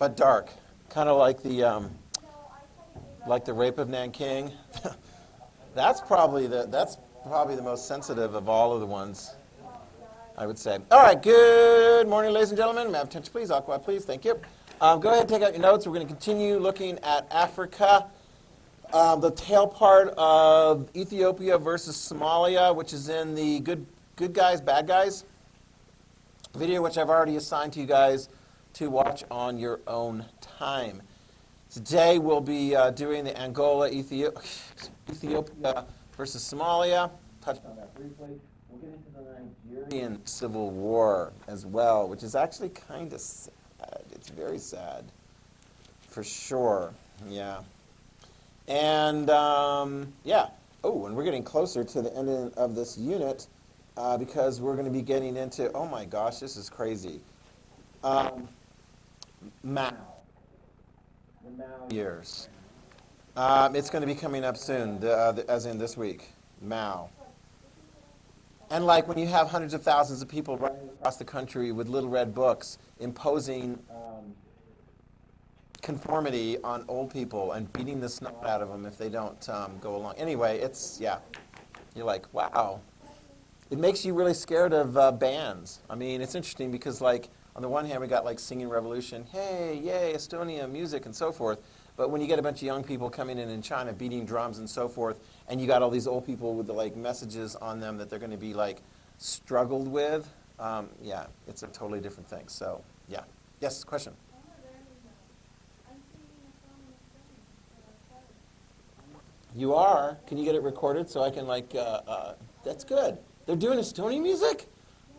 but dark, kind of like the rape of Nanking. That's probably the most sensitive of all of the ones, I would say. All right, good morning, ladies and gentlemen. May I have attention, please? Aqua, please. Thank you. Go ahead and take out your notes. We're going to continue looking at Africa, the tail part of Ethiopia versus Somalia, which is in the good guys, bad guys video, which I've already assigned to you guys to watch on your own time. Today we'll be doing the Angola, Ethiopia versus Somalia. Touch on that briefly. We'll get into the Nigerian Civil War as well, which is actually kind of sad. It's very sad, for sure. Yeah. And, yeah. Oh, and we're getting closer to the end of this unit because we're going to be getting into, oh my gosh, this is crazy. Mao. The Mao years. It's going to be coming up soon, as in this week. Mao. And like when you have hundreds of thousands of people running across the country with little red books imposing conformity on old people and beating the snot out of them if they don't go along. Anyway, it's, yeah, you're like, wow. It makes you really scared of bands. I mean, it's interesting because, like, on the one hand, we got, like, Singing Revolution, hey, yay, Estonia, music, and so forth. But when you get a bunch of young people coming in China, beating drums and so forth, and you got all these old people with, the, like, messages on them that they're going to be, like, struggled with, yeah, it's a totally different thing. So, yeah. Yes, question? You are? Can you get it recorded so I can, like, that's good. They're doing Estonian music?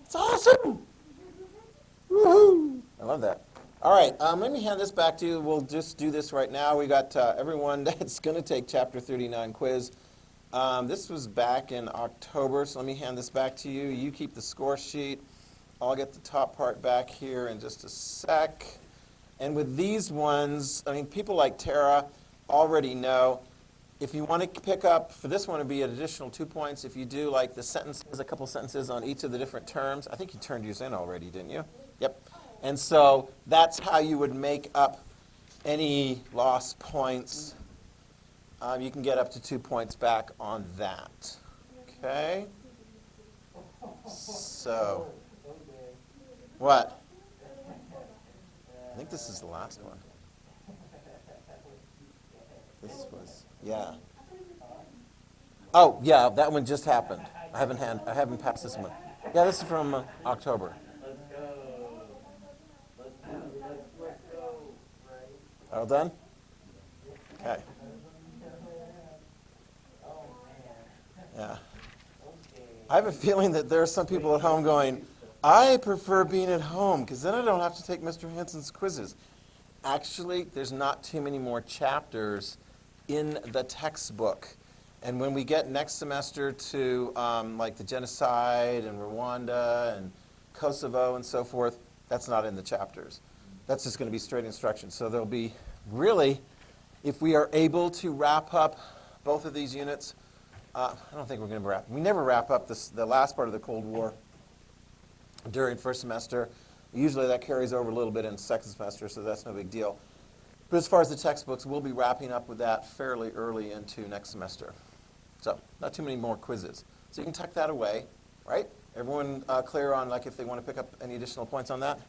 It's awesome! Woohoo! I love that. All right, let me hand this back to you. We'll just do this right now. We got everyone that's going to take Chapter 39 quiz. This was back in October, so let me hand this back to you. You keep the score sheet. I'll get the top part back here in just a sec. And with these ones, I mean, people like Tara already know. If you want to pick up, for this one, it would be an additional 2 points. If you do, like, the sentences, a couple sentences on each of the different terms. I think you turned yours in already, didn't you? Yep. And so that's how you would make up any lost points. You can get up to 2 points back on that. Okay? So, what? I think this is the last one. This was, yeah. Oh, yeah, that one just happened. I haven't passed this one. Yeah, this is from October. All done? Okay. Yeah. I have a feeling that there are some people at home going, I prefer being at home because then I don't have to take Mr. Hansen's quizzes. Actually, there's not too many more chapters in the textbook. And when we get next semester to like the genocide and Rwanda and Kosovo and so forth, that's not in the chapters. That's just going to be straight instruction. So there'll be really, if we are able to wrap up both of these units, I don't think we're going to we never wrap up the last part of the Cold War during first semester. Usually that carries over a little bit in second semester, so that's no big deal. But as far as the textbooks, we'll be wrapping up with that fairly early into next semester. So not too many more quizzes. So you can tuck that away, right? Everyone clear on, like, if they want to pick up any additional points on that?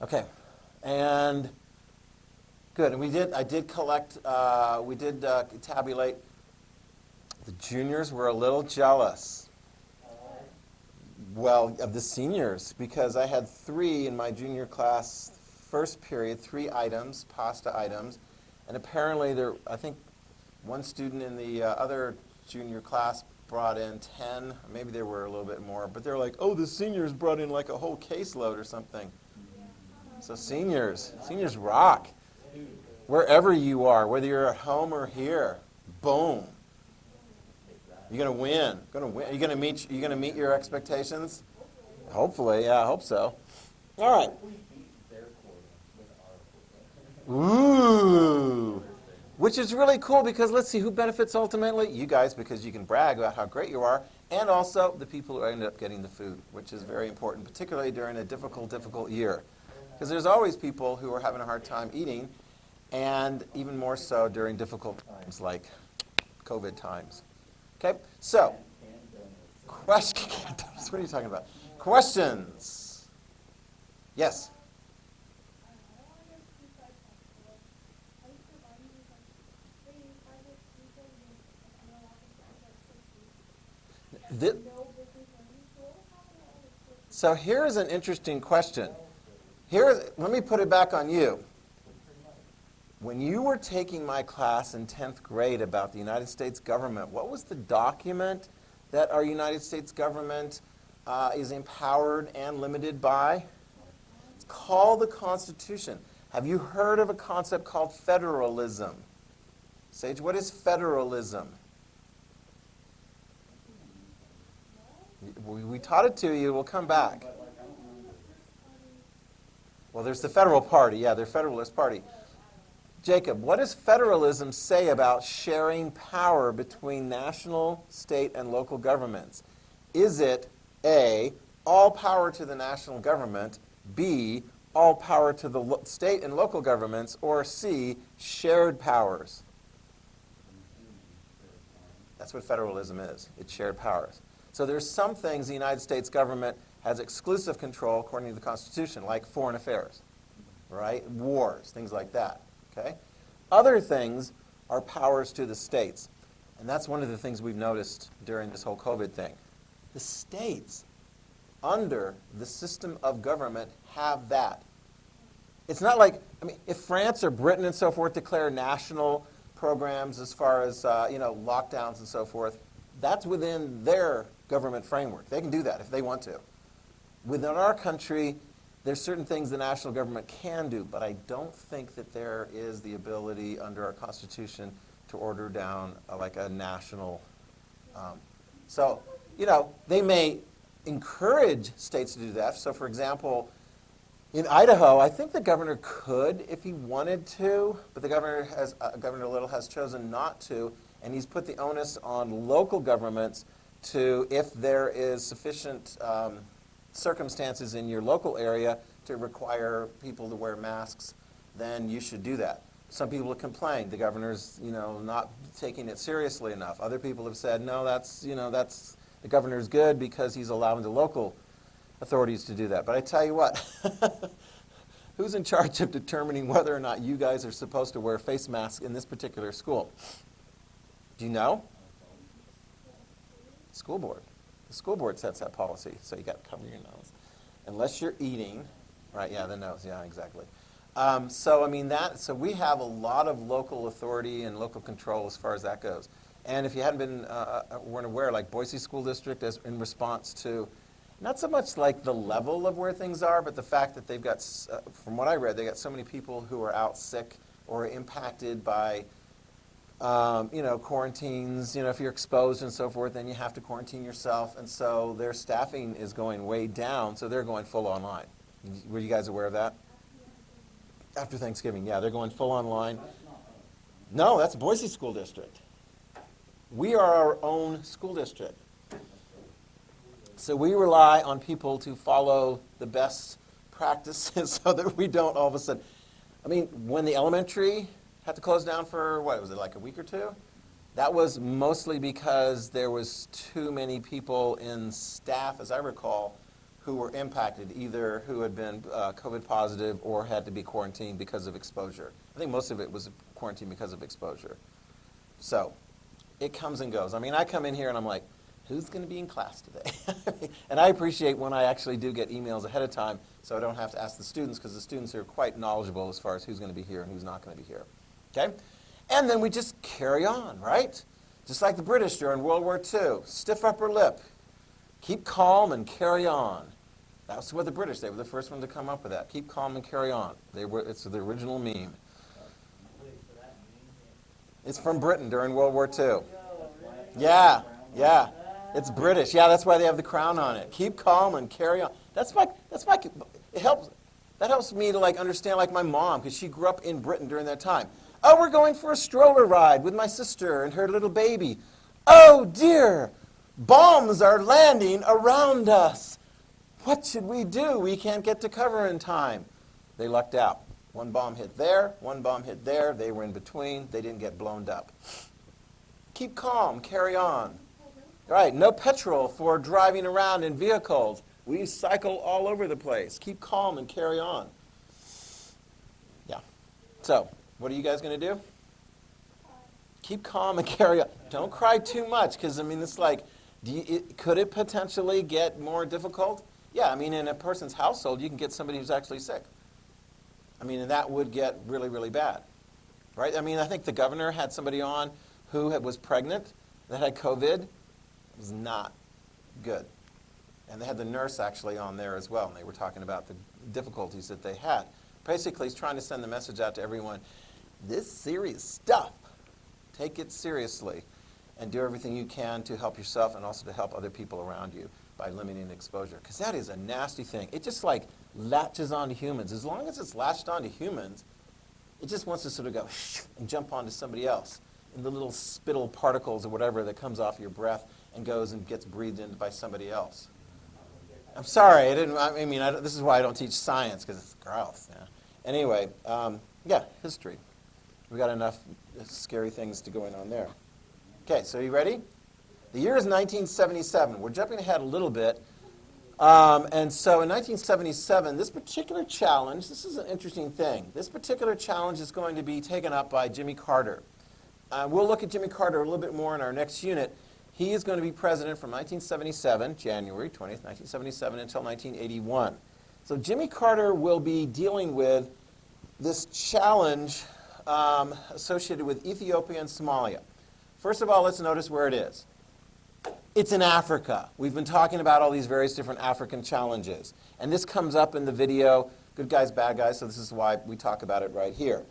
Okay. And good. And I did collect, we did tabulate. The juniors were a little jealous. Well, of the seniors, because I had 3 in my junior class first period, 3 items, pasta items, and apparently I think one student in the other junior class brought in 10, maybe there were a little bit more, but they're like, oh, the seniors brought in like a whole caseload or something. So seniors rock. Wherever you are, whether you're at home or here, boom. You're going to win. Are you going to meet your expectations? Hopefully, yeah, I hope so. All right. Ooh. Which is really cool because let's see who benefits ultimately. You guys, because you can brag about how great you are, and also the people who ended up getting the food, which is very important, particularly during a difficult year. Because there's always people who are having a hard time eating, and even more so during difficult times like COVID times. Okay, so, question, what are you talking about? Questions? Yes? So here's an interesting question. Let me put it back on you. When you were taking my class in 10th grade about the United States government, what was the document that our United States government is empowered and limited by? It's called the Constitution. Have you heard of a concept called federalism? Sage, what is federalism? We taught it to you. We'll come back. Well, there's the federal party. Yeah, they're Federalist Party. Jacob, what does federalism say about sharing power between national, state, and local governments? Is it A, all power to the national government, B, all power to the state and local governments, or C, shared powers? That's what federalism is. It's shared powers. So there's some things the United States government has exclusive control according to the Constitution, like foreign affairs, right? Wars, things like that, okay? Other things are powers to the states. And that's one of the things we've noticed during this whole COVID thing. The states, under the system of government, have that. It's not like, if France or Britain and so forth declare national programs as far as, lockdowns and so forth, that's within their government framework. They can do that if they want to. Within our country, there's certain things the national government can do, but I don't think that there is the ability under our Constitution to order down a national. They may encourage states to do that. So, for example, in Idaho, I think the governor could if he wanted to, but the Governor Little has chosen not to, and he's put the onus on local governments to, if there is sufficient circumstances in your local area to require people to wear masks, then you should do that. Some people have complained the governor's, not taking it seriously enough. Other people have said, no, that's the governor's good because he's allowing the local authorities to do that. But I tell you what, who's in charge of determining whether or not you guys are supposed to wear face masks in this particular school? Do you know? School board. The school board sets that policy, so you got to cover your nose. Unless you're eating, right, yeah, the nose, yeah, exactly. So we have a lot of local authority and local control as far as that goes. And if you weren't aware, like Boise School District is in response to, not so much like the level of where things are, but the fact that they've got, from what I read, they got so many people who are out sick or impacted by quarantines, if you're exposed and so forth, then you have to quarantine yourself. And so their staffing is going way down, so they're going full online. Were you guys aware of that? After Thanksgiving, yeah, they're going full online. No, that's Boise School District. We are our own school district. So we rely on people to follow the best practices so that we don't all of a sudden. When the elementary had to close down for, like a week or two? That was mostly because there was too many people in staff, as I recall, who were impacted, either who had been COVID positive or had to be quarantined because of exposure. I think most of it was quarantined because of exposure. So it comes and goes. I come in here and I'm like, who's going to be in class today? And I appreciate when I actually do get emails ahead of time so I don't have to ask the students, because the students are quite knowledgeable as far as who's going to be here and who's not going to be here. Okay? And then we just carry on, right? Just like the British during World War II. Stiff upper lip. Keep calm and carry on. That's what the British, they were the first one to come up with that. Keep calm and carry on. It's the original meme. It's from Britain during World War II. Yeah. It's British. Yeah, that's why they have the crown on it. Keep calm and carry on. That helps me to understand my mom, because she grew up in Britain during that time. Oh, we're going for a stroller ride with my sister and her little baby. Oh dear, bombs are landing around us. What should we do? We can't get to cover in time. They lucked out. One bomb hit there, one bomb hit there. They were in between. They didn't get blown up. Keep calm, carry on. All right, no petrol for driving around in vehicles. We cycle all over the place. Keep calm and carry on. Yeah. So, what are you guys going to do? Keep calm and carry on. Don't cry too much, because, I mean, it's like, could it potentially get more difficult? Yeah, I mean, in a person's household, you can get somebody who's actually sick. I mean, and that would get really, really bad, right? I mean, I think the governor had somebody on who was pregnant that had COVID. It was not good. And they had the nurse actually on there as well, and they were talking about the difficulties that they had. Basically, he's trying to send the message out to everyone, this serious stuff, take it seriously, and do everything you can to help yourself and also to help other people around you by limiting exposure. Because that is a nasty thing. It just like latches onto humans. As long as it's latched onto humans, it just wants to sort of go and jump onto somebody else. And the little spittle particles or whatever that comes off your breath and goes and gets breathed in by somebody else. I'm sorry, this is why I don't teach science, because it's gross. Yeah. Anyway, history. We got enough scary things to going on there. Okay, so you ready? The year is 1977. We're jumping ahead a little bit. And so in 1977, this particular challenge, this is an interesting thing. This particular challenge is going to be taken up by Jimmy Carter. We'll look at Jimmy Carter a little bit more in our next unit. He is going to be president from 1977, January 20th, 1977, until 1981. So Jimmy Carter will be dealing with this challenge associated with Ethiopia and Somalia. First of all, let's notice where it is. It's in Africa. We've been talking about all these various different African challenges. And this comes up in the video, Good Guys, Bad Guys, so this is why we talk about it right here.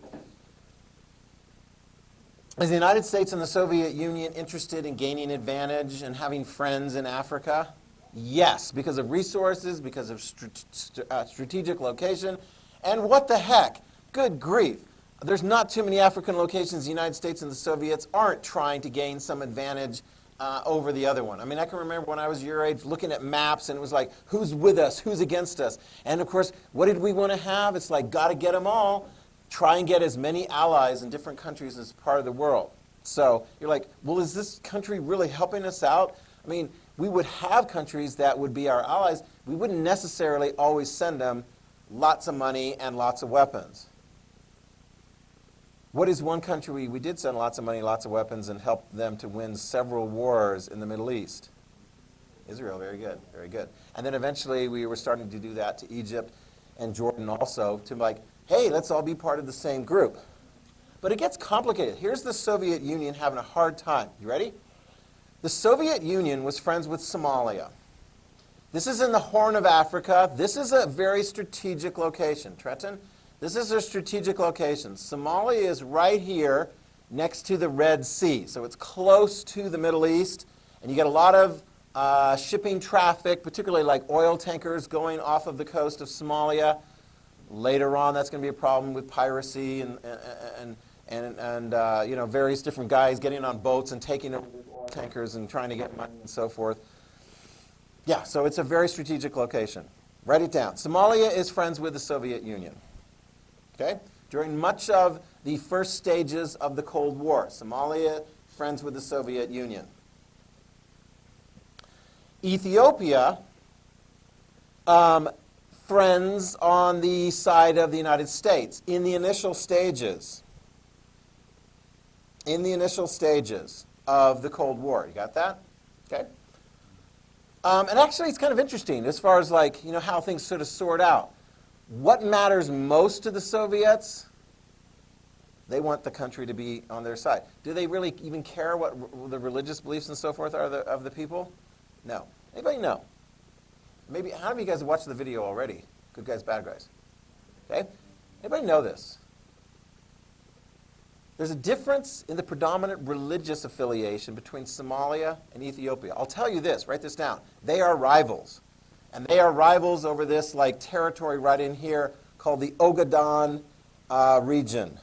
Is the United States and the Soviet Union interested in gaining advantage and having friends in Africa? Yes, because of resources, because of strategic location. And what the heck? Good grief. There's not too many African locations the United States and the Soviets aren't trying to gain some advantage over the other one. I mean, I can remember when I was your age looking at maps and it was like, who's with us, who's against us? And of course, what did we want to have? It's like, got to get them all. Try and get as many allies in different countries as part of the world. So you're like, well, is this country really helping us out? I mean, we would have countries that would be our allies. We wouldn't necessarily always send them lots of money and lots of weapons. What is one country we did send lots of money, lots of weapons, and help them to win several wars in the Middle East? Israel, very good, very good. And then eventually we were starting to do that to Egypt and Jordan also, to like, hey, let's all be part of the same group. But it gets complicated. Here's the Soviet Union having a hard time. You ready? The Soviet Union was friends with Somalia. This is in the Horn of Africa. This is a very strategic location. Trenton? This is a strategic location. Somalia is right here next to the Red Sea. So it's close to the Middle East. And you get a lot of shipping traffic, particularly like oil tankers going off of the coast of Somalia. Later on, that's going to be a problem with piracy and various different guys getting on boats and taking over the oil tankers and trying to get money and so forth. Yeah, so it's a very strategic location. Write it down. Somalia is friends with the Soviet Union. Okay? During much of the first stages of the Cold War, Somalia, friends with the Soviet Union. Ethiopia, friends on the side of the United States in the initial stages. In the initial stages of the Cold War. You got that? Okay. And actually, it's kind of interesting as far as like, how things sort of sort out. What matters most to the Soviets? They want the country to be on their side. Do they really even care what the religious beliefs and so forth are of the people? No. Anybody know? Maybe, how many of you guys have watched the video already? Good Guys, Bad Guys. Okay? Anybody know this? There's a difference in the predominant religious affiliation between Somalia and Ethiopia. I'll tell you this, write this down. They are rivals. And they are rivals over this like territory right in here called the Ogaden region.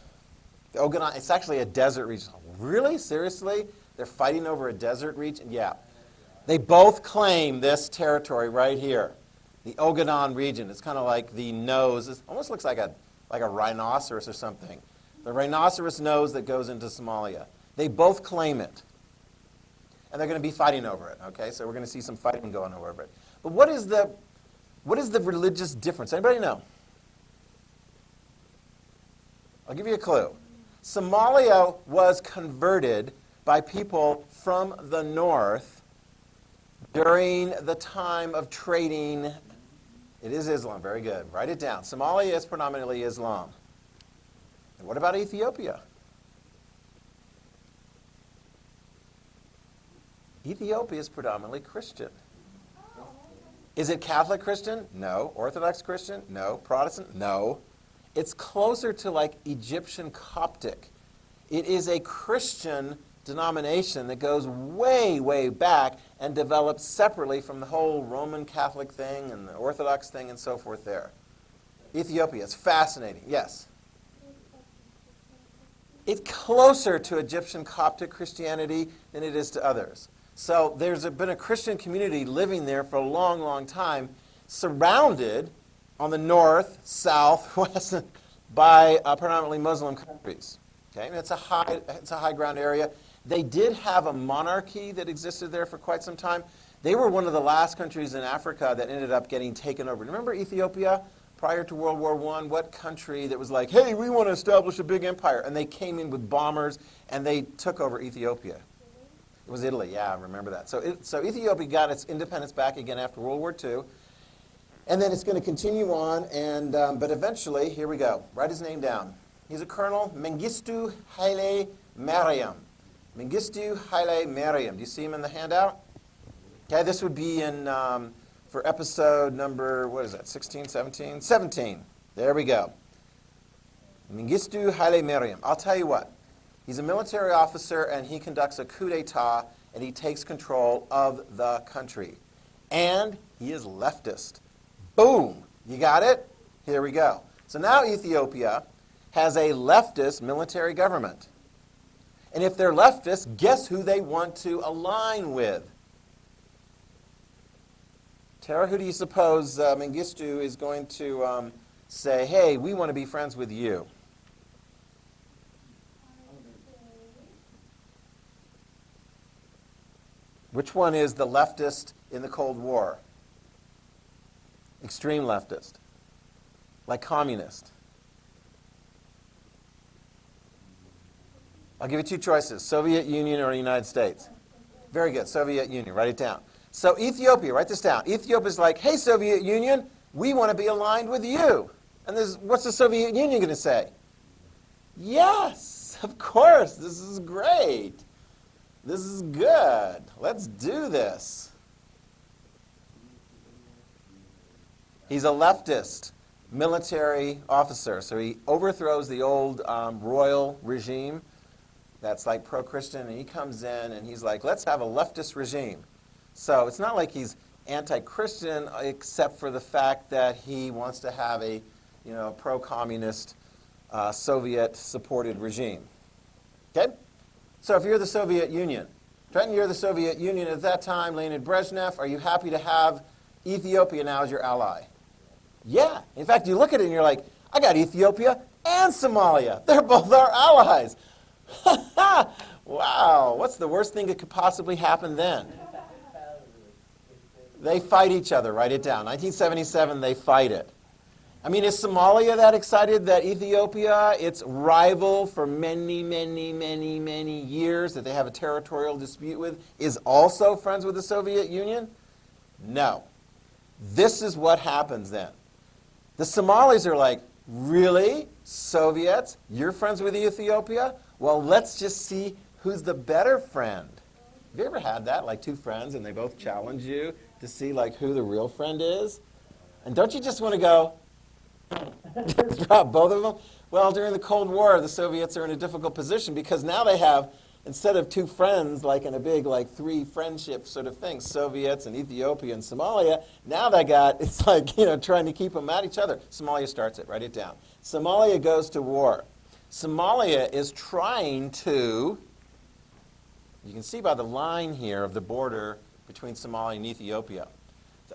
The Ogaden, it's actually a desert region. Really? Seriously? They're fighting over a desert region? Yeah. They both claim this territory right here. The Ogaden region. It's kind of like the nose. It almost looks like a rhinoceros or something. The rhinoceros nose that goes into Somalia. They both claim it. And they're going to be fighting over it. Okay, so we're going to see some fighting going over it. But what is the religious difference? Anybody know? I'll give you a clue. Somalia was converted by people from the north during the time of trading. It is Islam. Very good. Write it down. Somalia is predominantly Islam. And what about Ethiopia? Ethiopia is predominantly Christian. Is it Catholic Christian? No. Orthodox Christian? No. Protestant? No. It's closer to like Egyptian Coptic. It is a Christian denomination that goes way, way back and developed separately from the whole Roman Catholic thing and the Orthodox thing and so forth there. Ethiopia is fascinating. Yes? It's closer to Egyptian Coptic Christianity than it is to others. So there's been a Christian community living there for a long, long time, surrounded on the north, south, west, by predominantly Muslim countries. Okay, and it's a high ground area. They did have a monarchy that existed there for quite some time. They were one of the last countries in Africa that ended up getting taken over. Remember Ethiopia prior to World War I? What country that was like, hey, we want to establish a big empire? And they came in with bombers and they took over Ethiopia. It was Italy, yeah, I remember that. So Ethiopia got its independence back again after World War II. And then it's going to continue on, and but eventually, here we go. Write his name down. He's a colonel, Mengistu Haile Mariam. Mengistu Haile Mariam. Do you see him in the handout? Okay, this would be in for episode number, what is that, 16, 17? 17. There we go. Mengistu Haile Mariam. I'll tell you what. He's a military officer, and he conducts a coup d'etat, and he takes control of the country. And he is leftist. Boom! You got it? Here we go. So now Ethiopia has a leftist military government. And if they're leftist, guess who they want to align with? Tara, who do you suppose Mengistu is going to say, hey, we want to be friends with you? Which one is the leftist in the Cold War? Extreme leftist. Like communist. I'll give you two choices, Soviet Union or United States. Very good, Soviet Union, write it down. So Ethiopia, write this down. Ethiopia's like, hey, Soviet Union, we want to be aligned with you. And what's the Soviet Union going to say? Yes, of course, this is great. This is good. Let's do this. He's a leftist military officer, so he overthrows the old royal regime that's like pro-Christian, and he comes in and he's like, let's have a leftist regime. So it's not like he's anti-Christian except for the fact that he wants to have a pro-communist Soviet-supported regime. Okay? So if you're the Soviet Union, Trenton, you're the Soviet Union at that time, Leonid Brezhnev, are you happy to have Ethiopia now as your ally? Yeah. In fact, you look at it and you're like, I got Ethiopia and Somalia. They're both our allies. Wow. What's the worst thing that could possibly happen then? They fight each other. Write it down. 1977, they fight it. I mean, is Somalia that excited that Ethiopia, its rival for many, many, many, many years that they have a territorial dispute with, is also friends with the Soviet Union? No. This is what happens then. The Somalis are like, really? Soviets? You're friends with Ethiopia? Well, let's just see who's the better friend. Have you ever had that, like two friends, and they both challenge you to see like who the real friend is? And don't you just want to go, drop both of them? Well, during the Cold War, the Soviets are in a difficult position because now they have, instead of two friends, like in a big, like three friendship sort of thing, Soviets and Ethiopia and Somalia, now they got, it's like, trying to keep them at each other. Somalia starts it, write it down. Somalia goes to war. Somalia is trying to, you can see by the line here of the border between Somalia and Ethiopia.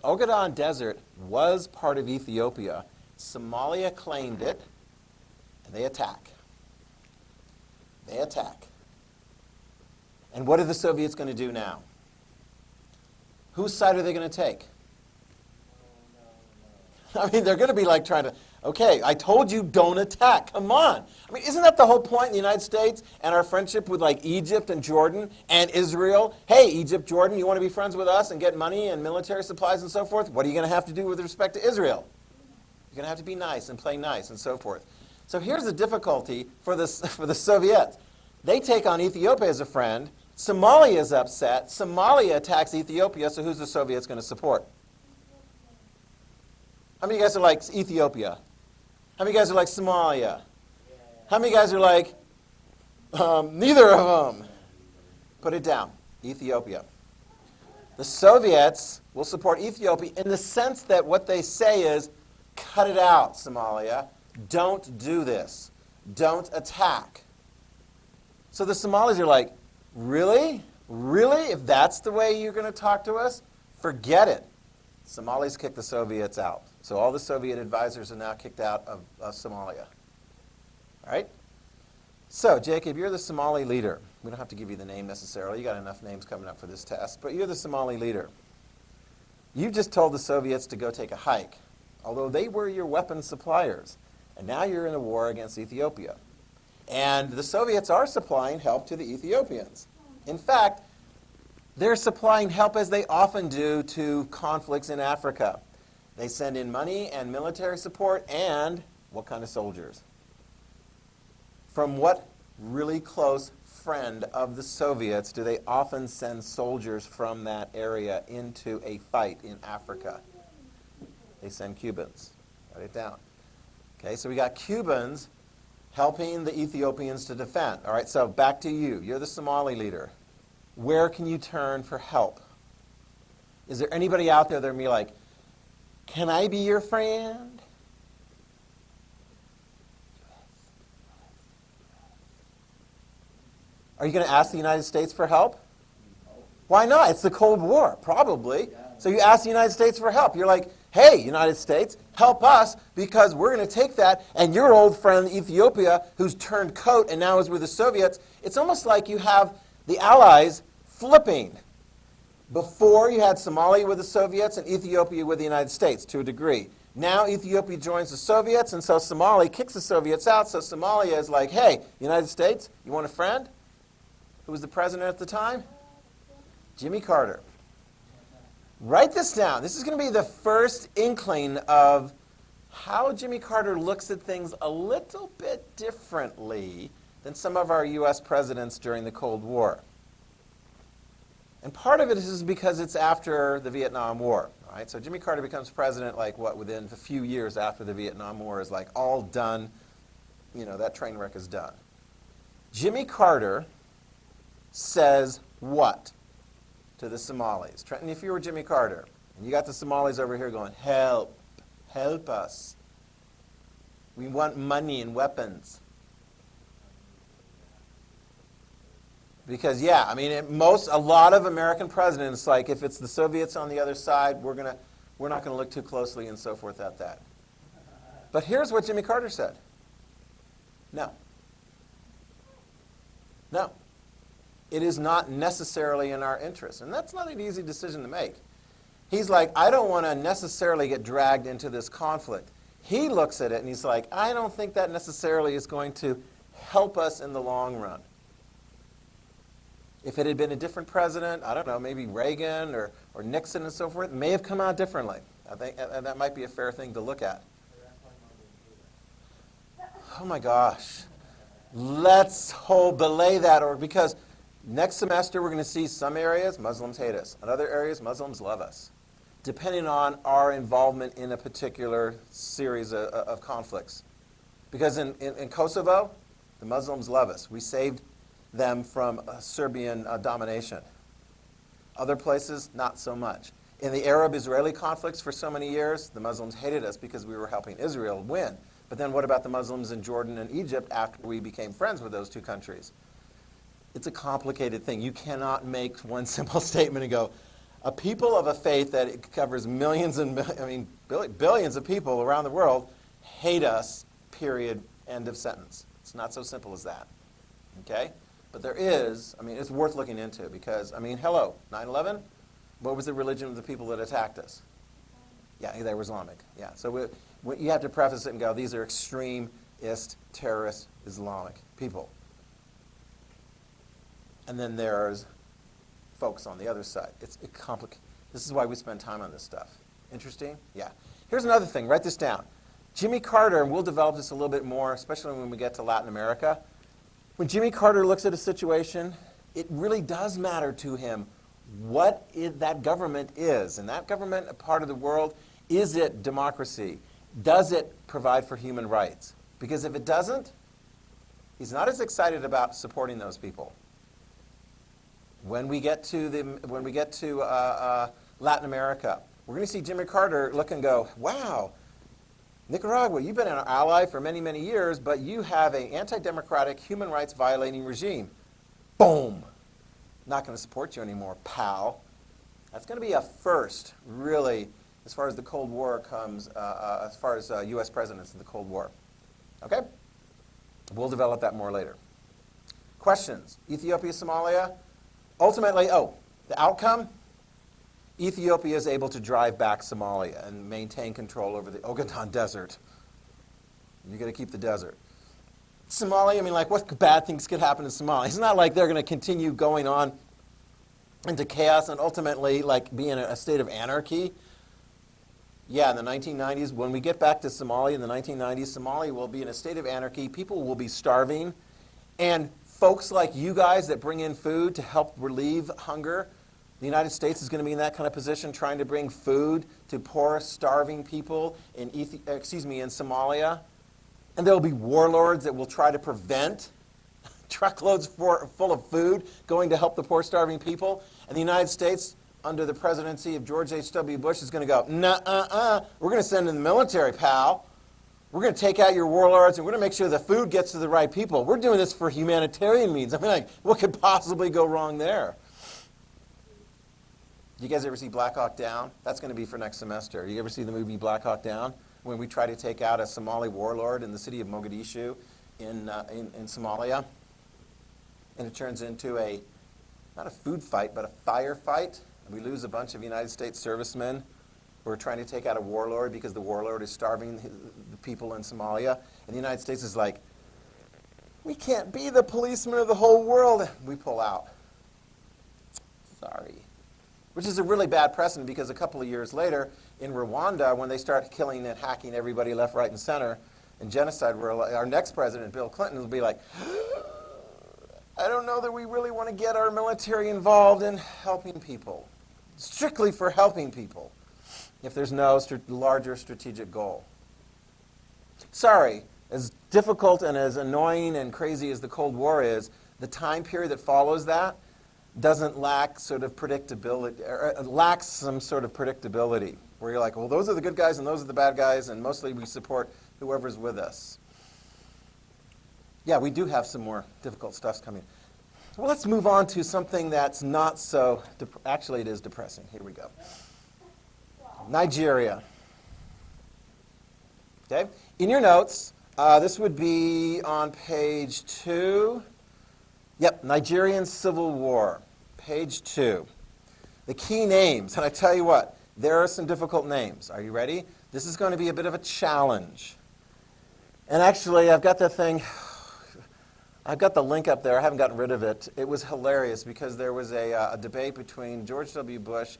Ogaden Desert was part of Ethiopia. Somalia claimed it, and they attack. They attack. And what are the Soviets going to do now? Whose side are they going to take? I mean, they're going to be like trying to, okay, I told you don't attack. Come on. I mean, isn't that the whole point in the United States and our friendship with like Egypt and Jordan and Israel? Hey, Egypt, Jordan, you want to be friends with us and get money and military supplies and so forth? What are you going to have to do with respect to Israel? You're going to have to be nice and play nice and so forth. So here's the difficulty for the Soviets. They take on Ethiopia as a friend. Somalia is upset. Somalia attacks Ethiopia, so who's the Soviets going to support? How many of you guys are like Ethiopia? How many of you guys are like Somalia? How many of you guys are like neither of them? Put it down. Ethiopia. The Soviets will support Ethiopia in the sense that what they say is, cut it out, Somalia. Don't do this. Don't attack. So the Somalis are like, really? Really? If that's the way you're going to talk to us? Forget it. Somalis kicked the Soviets out. So all the Soviet advisors are now kicked out of Somalia. All right? So, Jacob, you're the Somali leader. We don't have to give you the name necessarily. You got enough names coming up for this test. But you're the Somali leader. You just told the Soviets to go take a hike, although they were your weapons suppliers. And now you're in a war against Ethiopia. And the Soviets are supplying help to the Ethiopians. In fact, they're supplying help as they often do to conflicts in Africa. They send in money and military support and what kind of soldiers? From what really close friend of the Soviets do they often send soldiers from that area into a fight in Africa? They send Cubans. Write it down. Okay, so we got Cubans helping the Ethiopians to defend. All right, so back to you. You're the Somali leader. Where can you turn for help? Is there anybody out there that will be like, can I be your friend? Are you going to ask the United States for help? Why not? It's the Cold War, probably. So you ask the United States for help. You're like, hey, United States, help us because we're going to take that. And your old friend Ethiopia, who's turned coat and now is with the Soviets, it's almost like you have the Allies flipping. Before, you had Somalia with the Soviets and Ethiopia with the United States to a degree. Now Ethiopia joins the Soviets, and so Somalia kicks the Soviets out. So Somalia is like, hey, United States, you want a friend? Who was the president at the time? Jimmy Carter. Write this down. This is going to be the first inkling of how Jimmy Carter looks at things a little bit differently than some of our U.S. presidents during the Cold War. And part of it is because it's after the Vietnam War. Right? So Jimmy Carter becomes president within a few years after the Vietnam War is all done. That train wreck is done. Jimmy Carter says what to the Somalis? Trenton, if you were Jimmy Carter, and you got the Somalis over here going, help us. We want money and weapons. Because, a lot of American presidents, if it's the Soviets on the other side, we're not going to look too closely and so forth at that. But here's what Jimmy Carter said. No. It is not necessarily in our interest. And that's not an easy decision to make. He's like, I don't want to necessarily get dragged into this conflict. He looks at it and he's like, I don't think that necessarily is going to help us in the long run. If it had been a different president, I don't know, maybe Reagan or Nixon and so forth, it may have come out differently. I think that might be a fair thing to look at. Oh my gosh. Let's belay that, because next semester we're going to see some areas Muslims hate us. In other areas, Muslims love us, depending on our involvement in a particular series of conflicts. Because in Kosovo, the Muslims love us. We saved them from Serbian domination. Other places, not so much. In the Arab-Israeli conflicts for so many years, the Muslims hated us because we were helping Israel win. But then what about the Muslims in Jordan and Egypt after we became friends with those two countries? It's a complicated thing. You cannot make one simple statement and go, A people of a faith that it covers millions and billions of people around the world hate us, period, end of sentence. It's not so simple as that, okay? But there is, it's worth looking into because, hello, 9/11, what was the religion of the people that attacked us? Yeah, they were Islamic, yeah. So you have to preface it and go, these are extremist, terrorist, Islamic people. And then there's folks on the other side. It's complicated. This is why we spend time on this stuff. Interesting? Yeah. Here's another thing. Write this down. Jimmy Carter, and we'll develop this a little bit more, especially when we get to Latin America. When Jimmy Carter looks at a situation, it really does matter to him what that government is. And that government, a part of the world, is it democracy? Does it provide for human rights? Because if it doesn't, he's not as excited about supporting those people. When we get to Latin America, we're going to see Jimmy Carter look and go, wow, Nicaragua, you've been an ally for many, many years, but you have an anti-democratic, human rights violating regime. Boom. Not going to support you anymore, pal. That's going to be a first, really, as far as the Cold War comes, as far as U.S. presidents in the Cold War. Okay? We'll develop that more later. Questions? Ethiopia, Somalia? Ultimately, the outcome? Ethiopia is able to drive back Somalia and maintain control over the Ogaden Desert. You've got to keep the desert. Somalia, what bad things could happen in Somalia? It's not like they're going to continue going on into chaos and ultimately, be in a state of anarchy. Yeah, in the 1990s, when we get back to Somalia in the 1990s, Somalia will be in a state of anarchy. People will be starving. And folks like you guys that bring in food to help relieve hunger, the United States is going to be in that kind of position trying to bring food to poor, starving people in Somalia. And there will be warlords that will try to prevent truckloads full of food going to help the poor, starving people. And the United States, under the presidency of George H.W. Bush, is going to go, we're going to send in the military, pal. We're going to take out your warlords, and we're going to make sure the food gets to the right people. We're doing this for humanitarian means. What could possibly go wrong there? You guys ever see Black Hawk Down? That's going to be for next semester. You ever see the movie Black Hawk Down? When we try to take out a Somali warlord in the city of Mogadishu in Somalia. And it turns into not a food fight, but a firefight. And we lose a bunch of United States servicemen who are trying to take out a warlord because the warlord is starving the people in Somalia. And the United States is like, we can't be the policeman of the whole world. We pull out. Sorry. Which is a really bad precedent because a couple of years later, in Rwanda, when they start killing and hacking everybody left, right, and center, in genocide, our next president, Bill Clinton, will be like, I don't know that we really want to get our military involved in helping people. Strictly for helping people, if there's no larger strategic goal. Sorry, as difficult and as annoying and crazy as the Cold War is, the time period that follows that doesn't lack sort of predictability, or lacks some sort of predictability, where you're like, well, those are the good guys and those are the bad guys, and mostly we support whoever's with us. Yeah, we do have some more difficult stuff coming. Well, let's move on to something that's not so, actually it is depressing. Here we go. Nigeria. Okay, in your notes, this would be on page 2. Yep, Nigerian Civil War, page 2. The key names, and I tell you what, there are some difficult names. Are you ready? This is going to be a bit of a challenge. And actually, I've got the link up there. I haven't gotten rid of it. It was hilarious because there was a debate between George W. Bush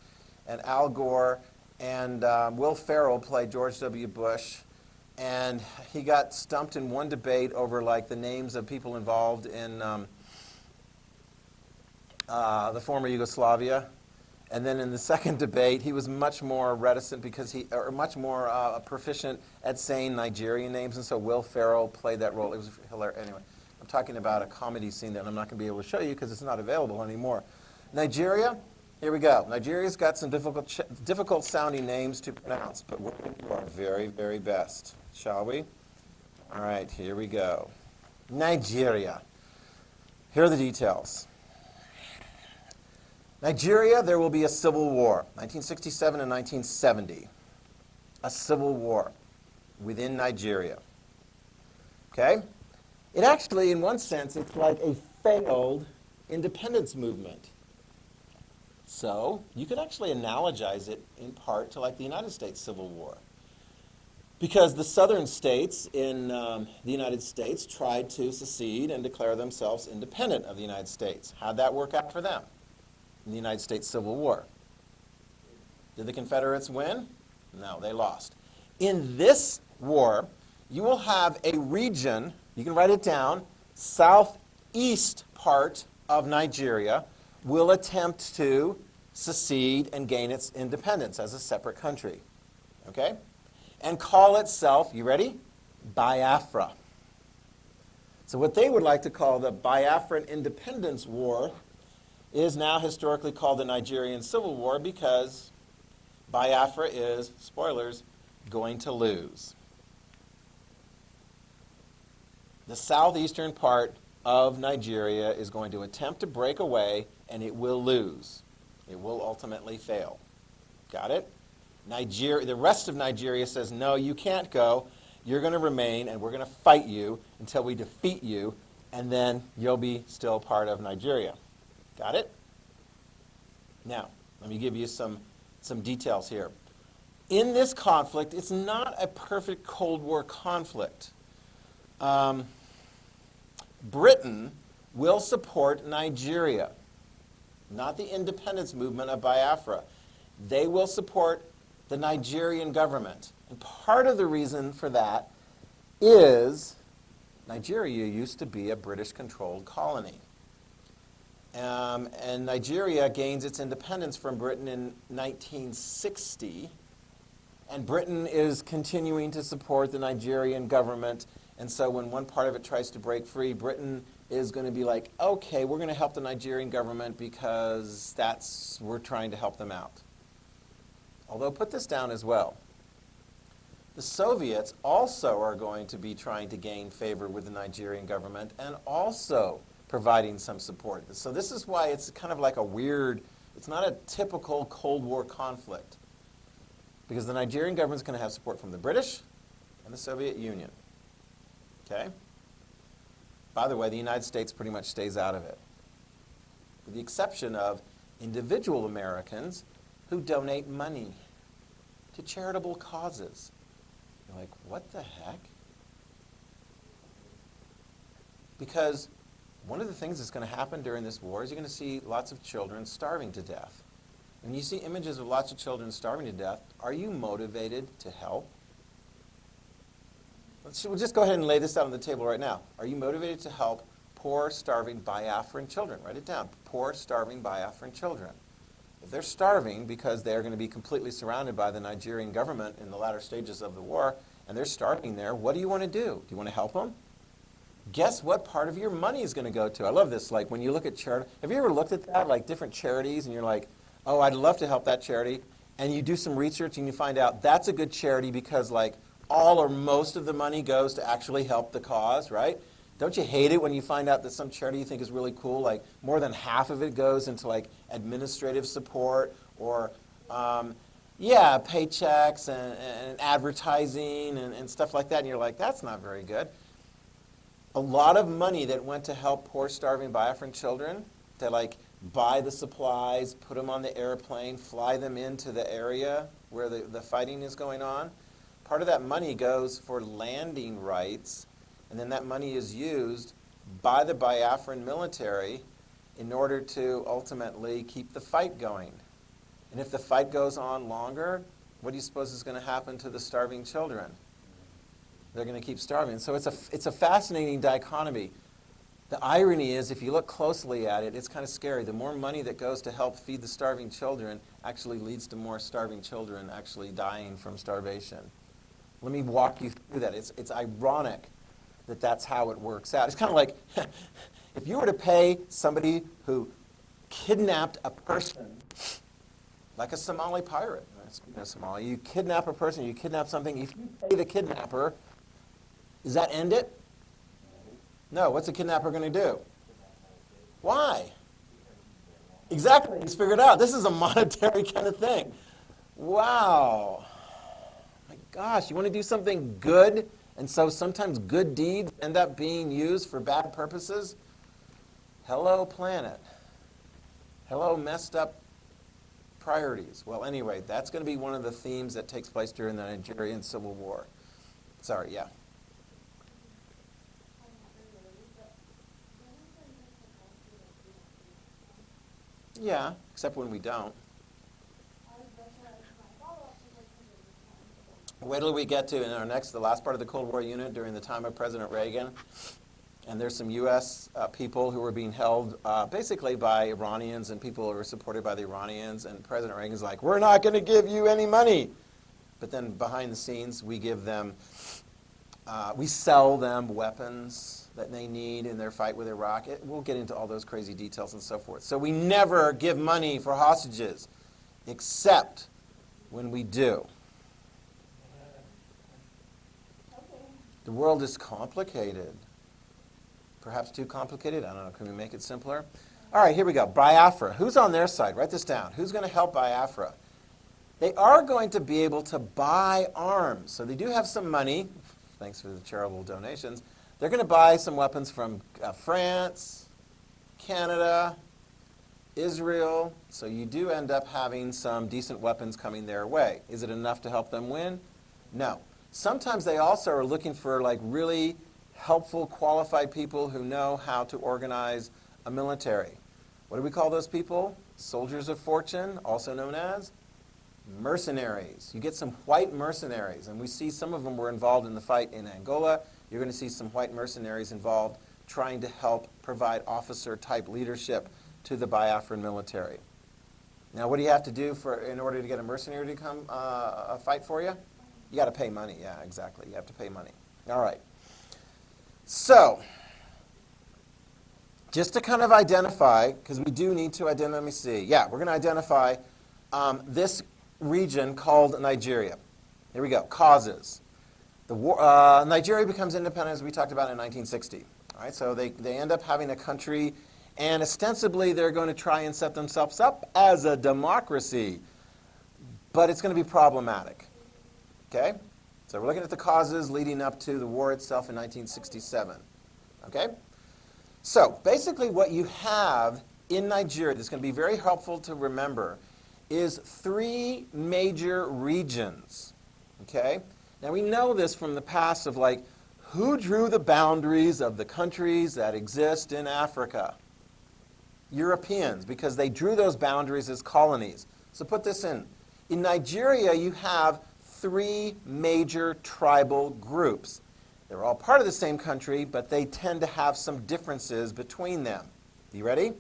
and Al Gore, and Will Ferrell played George W. Bush. And he got stumped in one debate over the names of people involved in the former Yugoslavia. And then in the second debate, he was much more reticent or much more proficient at saying Nigerian names, and so Will Ferrell played that role. It was hilarious. Anyway, I'm talking about a comedy scene that I'm not going to be able to show you because it's not available anymore. Nigeria, here we go. Nigeria's got some difficult sounding names to pronounce, but we're going to do our very, very best, shall we? All right, here we go. Nigeria. Here are the details. Nigeria, there will be a civil war, 1967 and 1970. A civil war within Nigeria. Okay? It actually, in one sense, it's like a failed independence movement. So you could actually analogize it in part to like the United States Civil War. Because the southern states in the United States tried to secede and declare themselves independent of the United States. How'd that work out for them in the United States Civil War? Did the Confederates win? No, they lost. In this war, you will have a region, you can write it down, southeast part of Nigeria will attempt to secede and gain its independence as a separate country. Okay? And call itself, you ready? Biafra. So what they would like to call the Biafran Independence War is now historically called the Nigerian Civil War because Biafra is, spoilers, going to lose. The southeastern part of Nigeria is going to attempt to break away, and it will lose. It will ultimately fail. Got it? Nigeria, the rest of Nigeria says, no, you can't go. You're going to remain, and we're going to fight you until we defeat you, and then you'll be still part of Nigeria. Got it? Now, let me give you some details here. In this conflict, it's not a perfect Cold War conflict. Britain will support Nigeria, not the independence movement of Biafra. They will support the Nigerian government. And part of the reason for that is Nigeria used to be a British-controlled colony. And Nigeria gains its independence from Britain in 1960, and Britain is continuing to support the Nigerian government. And so when one part of it tries to break free, Britain is going to be like, okay, we're going to help the Nigerian government because we're trying to help them out. Although put this down as well. The Soviets also are going to be trying to gain favor with the Nigerian government and also providing some support. So this is why it's kind of like a weird, it's not a typical Cold War conflict. Because the Nigerian government is going to have support from the British and the Soviet Union. Okay? By the way, the United States pretty much stays out of it, with the exception of individual Americans who donate money to charitable causes. You're like, what the heck? Because one of the things that's going to happen during this war is you're going to see lots of children starving to death. When you see images of lots of children starving to death, are you motivated to help? We'll just go ahead and lay this out on the table right now. Are you motivated to help poor, starving Biafran children? Write it down. Poor, starving Biafran children. If they're starving because they're going to be completely surrounded by the Nigerian government in the latter stages of the war, and they're starving there, what do you want to do? Do you want to help them? Guess what part of your money is going to go to? I love this. Like when you look at charity, have you ever looked at that, like different charities, and you're like, oh, I'd love to help that charity, and you do some research and you find out that's a good charity because like all or most of the money goes to actually help the cause, right? Don't you hate it when you find out that some charity you think is really cool, like more than half of it goes into like administrative support or, paychecks and advertising and stuff like that, and you're like, that's not very good. A lot of money that went to help poor, starving Biafran children, to like buy the supplies, put them on the airplane, fly them into the area where the fighting is going on. Part of that money goes for landing rights, and then that money is used by the Biafran military in order to ultimately keep the fight going. And if the fight goes on longer, what do you suppose is going to happen to the starving children? They're going to keep starving. So it's a fascinating dichotomy. The irony is, if you look closely at it, it's kind of scary. The more money that goes to help feed the starving children actually leads to more starving children actually dying from starvation. Let me walk you through that. It's ironic that that's how it works out. It's kind of like if you were to pay somebody who kidnapped a person, like a Somali pirate, Somalia, you kidnap a person, you kidnap something, if you pay the kidnapper, does that end it? No. What's the kidnapper going to do? Why? Exactly. He's figured out this is a monetary kind of thing. Wow. My gosh, you want to do something good, and so sometimes good deeds end up being used for bad purposes? Hello, planet. Hello, messed up priorities. Well, anyway, that's going to be one of the themes that takes place during the Nigerian Civil War. Sorry, yeah. Yeah, except when we don't. Wait till we get to in our the last part of the Cold War unit during the time of President Reagan. And there's some U.S. People who were being held basically by Iranians and people who were supported by the Iranians. And President Reagan's like, we're not going to give you any money. But then behind the scenes, we give them, we sell them weapons that they need in their fight with Iraq. We'll get into all those crazy details and so forth. So we never give money for hostages, except when we do. The world is complicated. Perhaps too complicated? I don't know. Can we make it simpler? All right, here we go. Biafra. Who's on their side? Write this down. Who's going to help Biafra? They are going to be able to buy arms. So they do have some money. Thanks for the charitable donations. They're going to buy some weapons from France, Canada, Israel. So you do end up having some decent weapons coming their way. Is it enough to help them win? No. Sometimes they also are looking for like really helpful, qualified people who know how to organize a military. What do we call those people? Soldiers of fortune, also known as mercenaries. You get some white mercenaries, and we see some of them were involved in the fight in Angola. You're going to see some white mercenaries involved trying to help provide officer-type leadership to the Biafran military. Now, what do you have to do in order to get a mercenary to come fight for you? You got to pay money. Yeah, exactly. You have to pay money. All right. So, just to kind of identify, because we do need to identify, let me see. Yeah, we're going to identify this region called Nigeria. Here we go. Causes. Nigeria becomes independent, as we talked about, in 1960. All right, so they end up having a country, and ostensibly they're going to try and set themselves up as a democracy. But it's going to be problematic. Okay? So we're looking at the causes leading up to the war itself in 1967. Okay? So basically what you have in Nigeria that's going to be very helpful to remember is three major regions. Okay? Now we know this from the past of like, who drew the boundaries of the countries that exist in Africa? Europeans, because they drew those boundaries as colonies. So put this in. In Nigeria, you have three major tribal groups. They're all part of the same country, but they tend to have some differences between them. You ready?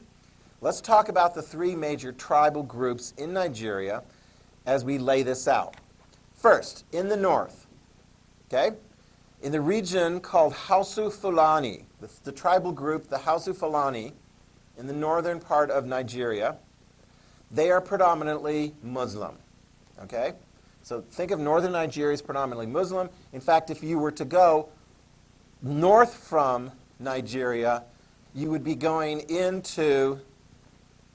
Let's talk about the three major tribal groups in Nigeria as we lay this out. First, in the north, okay? In the region called Hausa Fulani, the tribal group, the Hausa Fulani, in the northern part of Nigeria, they are predominantly Muslim, okay? So think of northern Nigeria as predominantly Muslim. In fact, if you were to go north from Nigeria, you would be going into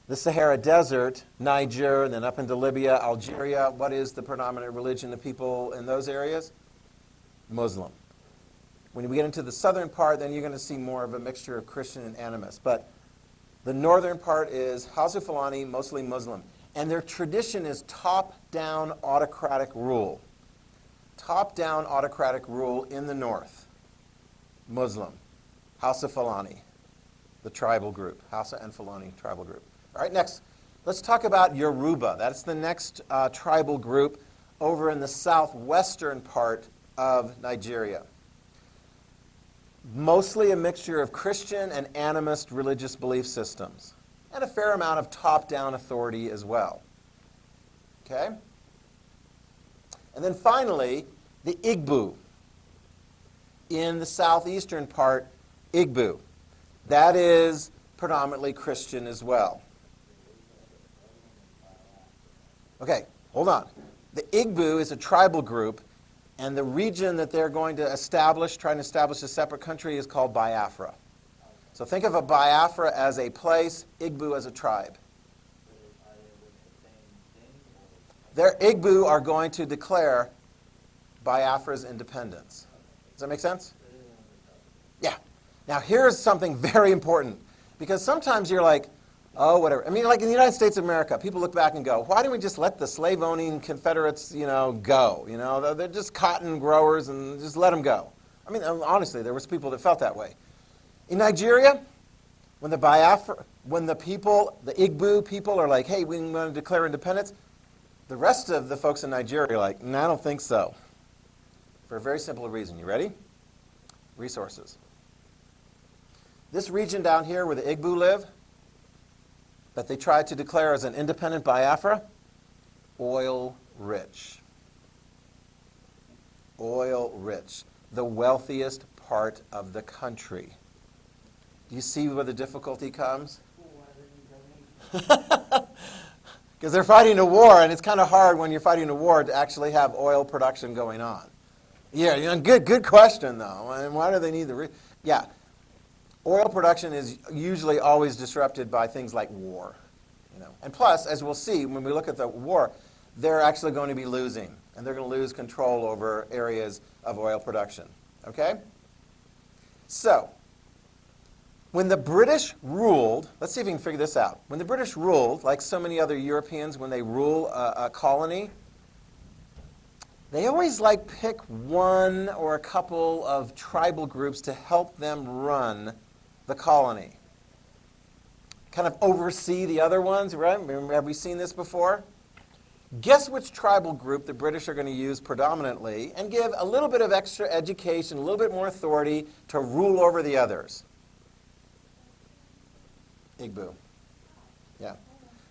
the Sahara Desert, Niger, and then up into Libya, Algeria. What is the predominant religion of people in those areas? Muslim. When we get into the southern part, then you're going to see more of a mixture of Christian and animist. But the northern part is Hausa Fulani, mostly Muslim. And their tradition is top-down autocratic rule. Top-down autocratic rule in the north. Muslim. Hausa Fulani, the tribal group. Hausa and Fulani tribal group. All right, next. Let's talk about Yoruba. That's the next tribal group over in the southwestern part of Nigeria. Mostly a mixture of Christian and animist religious belief systems. And a fair amount of top-down authority as well. Okay? And then finally, the Igbo. In the southeastern part, Igbo. That is predominantly Christian as well. Okay, hold on. The Igbo is a tribal group, and the region that they're going to try and establish a separate country is called Biafra. So think of a Biafra as a place, Igbo as a tribe. Their Igbo are going to declare Biafra's independence. Does that make sense? Yeah. Now, here's something very important, because sometimes you're like, oh, whatever. I mean, like in the United States of America, people look back and go, why didn't we just let the slave-owning Confederates, go? They're just cotton growers and just let them go. I mean, honestly, there was people that felt that way. In Nigeria, when the Igbo people are like, hey, we want to declare independence, the rest of the folks in Nigeria are like, no, I don't think so. For a very simple reason. You ready? Resources. This region down here where the Igbo live, that they tried to declare as an independent Biafra, oil rich. Oil rich. The wealthiest part of the country. Do you see where the difficulty comes? Because they're fighting a war, and it's kind of hard when you're fighting a war to actually have oil production going on. Yeah, good question, though. And why do they need yeah. Oil production is usually always disrupted by things like war. And plus, as we'll see when we look at the war, they're actually going to be losing. And they're going to lose control over areas of oil production. Okay? So, when the British ruled, let's see if we can figure this out. When the British ruled, like so many other Europeans, when they rule a colony, they always pick one or a couple of tribal groups to help them run the colony. Kind of oversee the other ones, right? Have we seen this before? Guess which tribal group the British are going to use predominantly and give a little bit of extra education, a little bit more authority to rule over the others? Igbo. Yeah.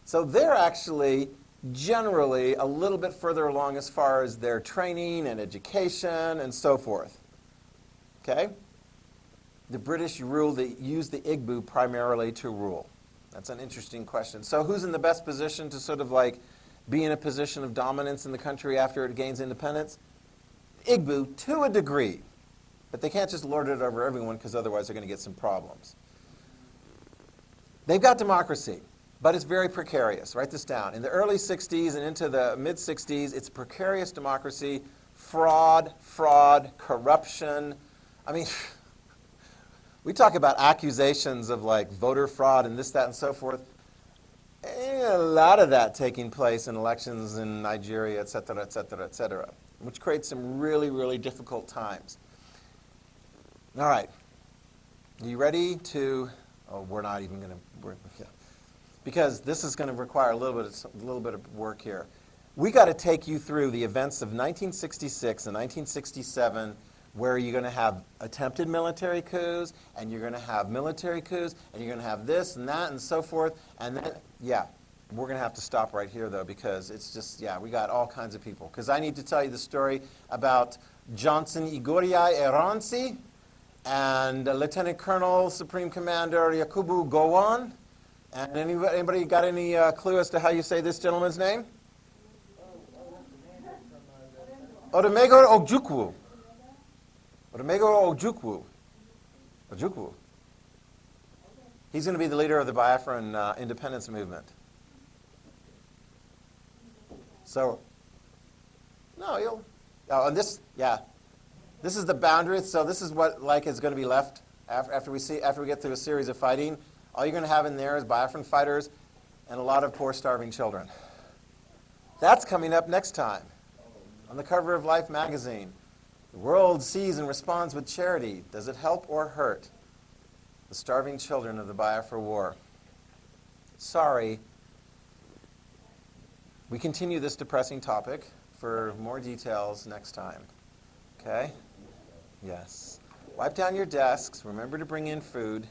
So they're actually generally a little bit further along as far as their training and education and so forth. Okay? The British used the Igbo primarily to rule. That's an interesting question. So who's in the best position to sort of be in a position of dominance in the country after it gains independence? Igbo, to a degree. But they can't just lord it over everyone, because otherwise they're going to get some problems. They've got democracy, but it's very precarious. Write this down. In the early 60s and into the mid-60s, it's a precarious democracy. Fraud, corruption. I mean, we talk about accusations of voter fraud and this, that, and so forth. A lot of that taking place in elections in Nigeria, et cetera, which creates some really, really difficult times. All right. Are you ready to... Oh, we're not even going to... Yeah. Because this is going to require a little bit of work here. We got to take you through the events of 1966 and 1967, where you're going to have attempted military coups, and you're going to have military coups, and you're going to have this and that and so forth. And then, we're going to have to stop right here, though, because it's just, we got all kinds of people. Because I need to tell you the story about Johnson Igoriai Eransi and Lieutenant Colonel Supreme Commander Yakubu Gowon. And anybody got any clue as to how you say this gentleman's name? Odumego Ojukwu. Odumego Ojukwu. Ojukwu. He's going to be the leader of the Biafran independence movement. So, no, and this is the boundary. So this is what is going to be left after we get through a series of fighting. All you're going to have in there is Biafran fighters and a lot of poor, starving children. That's coming up next time on the cover of Life magazine. The world sees and responds with charity. Does it help or hurt the starving children of the Biafra War? Sorry. We continue this depressing topic for more details next time. Okay? Yes. Wipe down your desks. Remember to bring in food.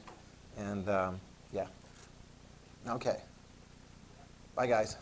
And, Okay. Bye, guys.